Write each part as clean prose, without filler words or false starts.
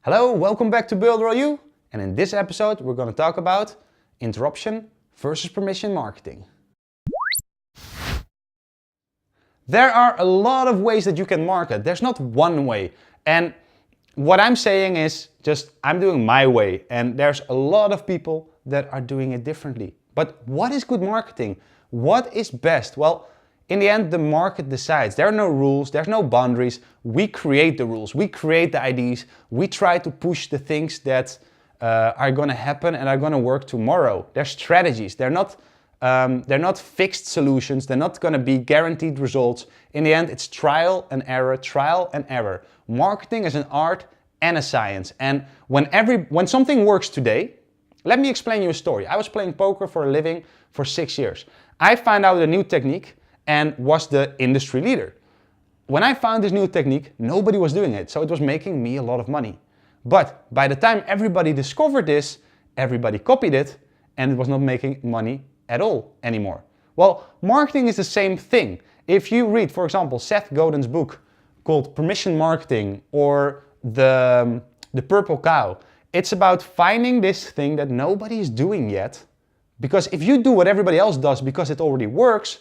Hello, welcome back to BuilderAll U, and in this episode we're going to talk about interruption versus permission marketing. There are a lot of ways that you can market. There's not one way, and what I'm saying is just I'm doing my way, and there's a lot of people that are doing it differently. But what is good marketing? What is best? Well, in the end, the market decides. There are no rules, there's no boundaries. We create the rules, we create the ideas, we try to push the things that are gonna happen and are gonna work tomorrow. They're strategies, they're not fixed solutions, they're not gonna be guaranteed results. In the end, it's trial and error, trial and error. Marketing is an art and a science. And when something works today, let me explain you a story. I was playing poker for a living for 6 years. I found out a new technique and was the industry leader. When I found this new technique, nobody was doing it, so it was making me a lot of money. But by the time everybody discovered this, everybody copied it, and it was not making money at all anymore. Well, marketing is the same thing. If you read, for example, Seth Godin's book called Permission Marketing or the Purple Cow, it's about finding this thing that nobody is doing yet. Because if you do what everybody else does because it already works,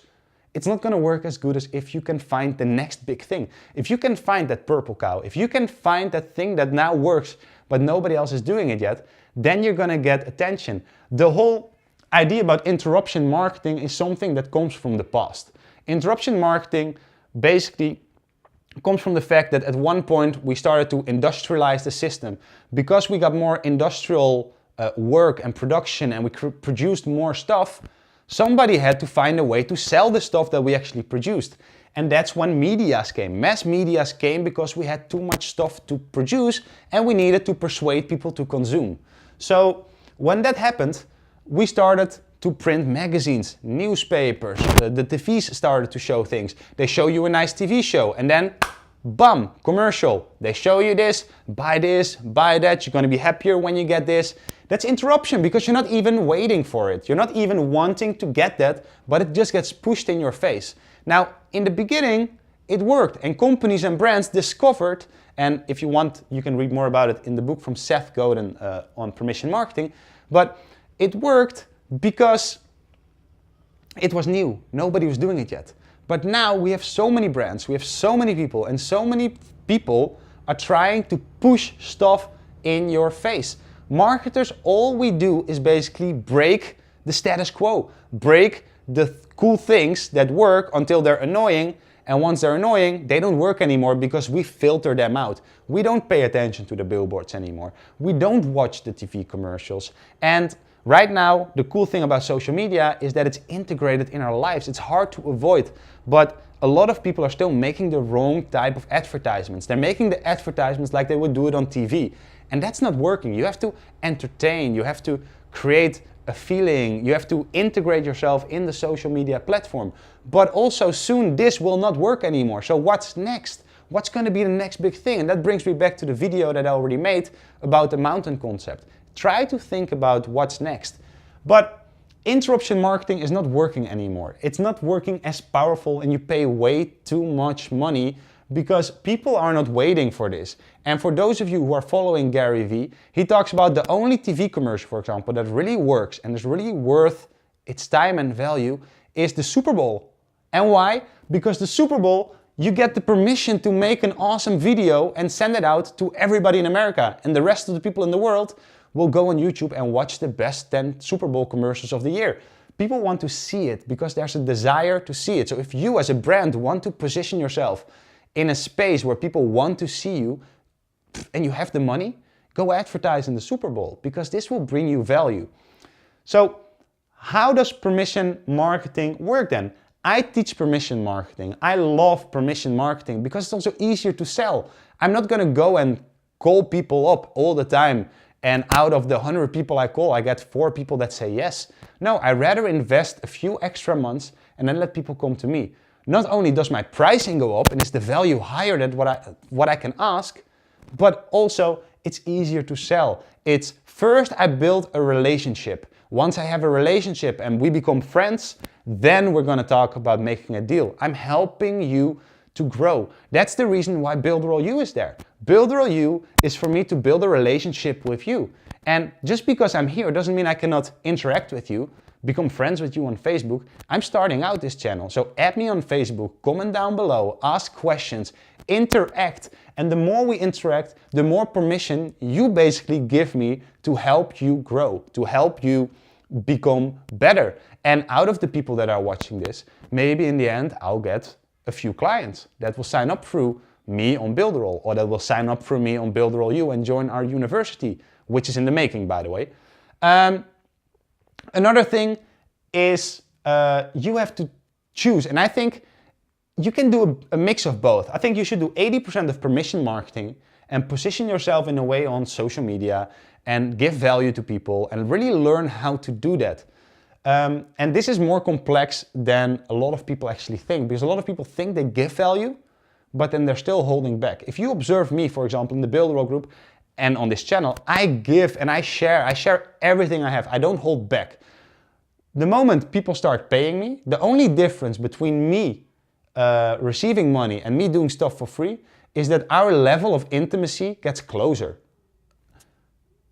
it's not going to work as good as if you can find the next big thing. If you can find that purple cow, if you can find that thing that now works but nobody else is doing it yet, then you're going to get attention. The whole idea about interruption marketing is something that comes from the past. Interruption marketing basically comes from the fact that at one point we started to industrialize the system. Because we got more industrial work and production and we produced more stuff, somebody had to find a way to sell the stuff that we actually produced. And that's when medias came. Mass medias came because we had too much stuff to produce and we needed to persuade people to consume. So when that happened, we started to print magazines, newspapers, the TVs started to show things. They show you a nice TV show and then bam, commercial. They show you this, buy that, you're gonna be happier when you get this. That's interruption because you're not even waiting for it. You're not even wanting to get that, but it just gets pushed in your face. Now, in the beginning, it worked and companies and brands discovered, and if you want, you can read more about it in the book from Seth Godin on permission marketing, but it worked because it was new. Nobody was doing it yet. But now we have so many brands, we have so many people, and so many people are trying to push stuff in your face. Marketers, all we do is basically break the status quo, break the cool things that work until they're annoying, and once they're annoying, they don't work anymore because we filter them out. We don't pay attention to the billboards anymore. We don't watch the TV commercials. And right now, the cool thing about social media is that it's integrated in our lives. It's hard to avoid, but a lot of people are still making the wrong type of advertisements. They're making the advertisements like they would do it on TV. And that's not working. You have to entertain, you have to create a feeling, you have to integrate yourself in the social media platform. But also soon this will not work anymore. So what's next? What's going to be the next big thing? And that brings me back to the video that I already made about the mountain concept. Try to think about what's next. But interruption marketing is not working anymore. It's not working as powerful and you pay way too much money because people are not waiting for this. And for those of you who are following Gary Vee, he talks about the only TV commercial, for example, that really works and is really worth its time and value is the Super Bowl. And why? Because the Super Bowl, you get the permission to make an awesome video and send it out to everybody in America. And the rest of the people in the world will go on YouTube and watch the best 10 Super Bowl commercials of the year. People want to see it because there's a desire to see it. So if you as a brand want to position yourself in a space where people want to see you and you have the money, go advertise in the Super Bowl because this will bring you value. So how does permission marketing work then? I teach permission marketing. I love permission marketing because it's also easier to sell. I'm not going to go and call people up all the time and out of the 100 people I call, I get 4 people that say yes. No, I rather invest a few extra months and then let people come to me. Not only does my pricing go up and is the value higher than what I can ask, but also it's easier to sell. It's first I build a relationship. Once I have a relationship and we become friends, then we're going to talk about making a deal. I'm helping you to grow. That's the reason why BuilderAll U is there. BuilderAll U is for me to build a relationship with you. And just because I'm here doesn't mean I cannot interact with you, become friends with you on Facebook. I'm starting out this channel, so add me on Facebook, comment down below, ask questions, interact. And the more we interact, the more permission you basically give me to help you grow, to help you become better. And out of the people that are watching this, maybe in the end I'll get a few clients that will sign up through me on BuilderAll, or that will sign up through me on BuilderAll U and join our university, which is in the making, by the way. Another thing is you have to choose, and I think you can do a mix of both. I think you should do 80% of permission marketing and position yourself in a way on social media and give value to people and really learn how to do that. And this is more complex than a lot of people actually think, because a lot of people think they give value, but then they're still holding back. If you observe me, for example, in the BuilderAll group and on this channel, I give and I share everything I have. I don't hold back. The moment people start paying me, the only difference between me receiving money and me doing stuff for free is that our level of intimacy gets closer.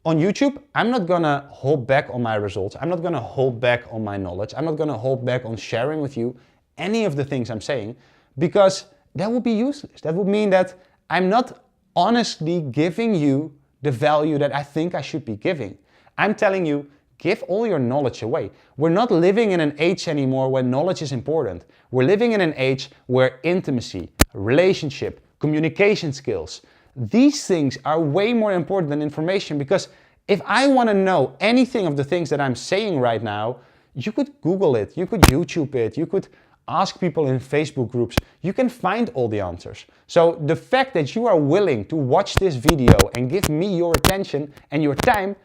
On YouTube, I'm not gonna hold back on my results. I'm not gonna hold back on my knowledge. I'm not gonna hold back on sharing with you any of the things I'm saying, because that would be useless. That would mean that I'm not honestly giving you the value that I think I should be giving. I'm telling you, give all your knowledge away. We're not living in an age anymore where knowledge is important. We're living in an age where intimacy, relationship, communication skills, these things are way more important than information, because if I want to know anything of the things that I'm saying right now, you could Google it, you could YouTube it, you could ask people in Facebook groups, you can find all the answers. So the fact that you are willing to watch this video and give me your attention and your time,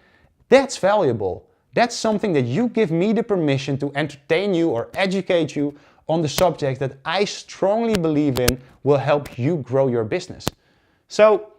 that's valuable. That's something that you give me the permission to entertain you or educate you on the subject that I strongly believe in will help you grow your business. So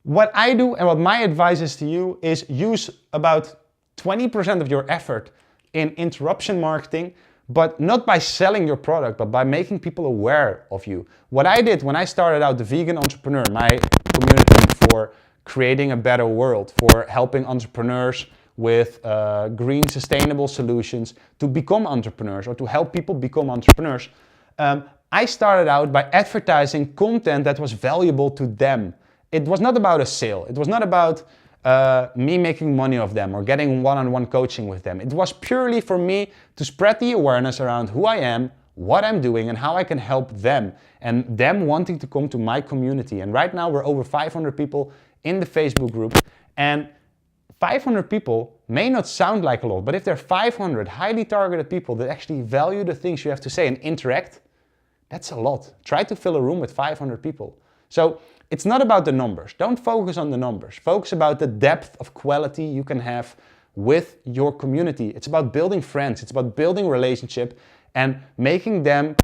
what I do and what my advice is to you is use about 20% of your effort in interruption marketing, but not by selling your product, but by making people aware of you. What I did when I started out the Vegan Entrepreneur, my community for creating a better world, for helping entrepreneurs with green, sustainable solutions to become entrepreneurs or to help people become entrepreneurs. I started out by advertising content that was valuable to them. It was not about a sale. It was not about me making money off them or getting one-on-one coaching with them. It was purely for me to spread the awareness around who I am, what I'm doing, and how I can help them, and them wanting to come to my community. And right now we're over 500 people in the Facebook group, and 500 people may not sound like a lot, but if there are 500 highly targeted people that actually value the things you have to say and interact, that's a lot. Try to fill a room with 500 people. So it's not about the numbers. Don't focus on the numbers. Focus about the depth of quality you can have with your community. It's about building friends. It's about building relationship and making them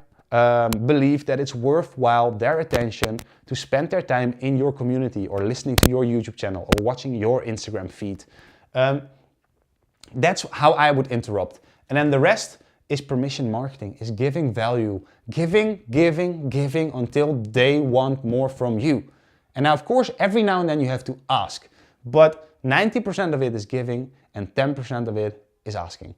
believe that it's worthwhile their attention to spend their time in your community or listening to your YouTube channel or watching your Instagram feed. That's how I would interrupt. And then the rest is permission marketing, is giving value, giving until they want more from you. And now, of course, every now and then you have to ask, but 90% of it is giving and 10% of it is asking.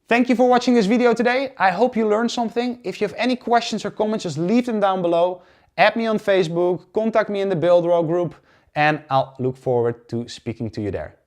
Thank you for watching this video today. I hope you learned something. If you have any questions or comments, just leave them down below. Add me on Facebook, contact me in the BuilderAll group, and I'll look forward to speaking to you there.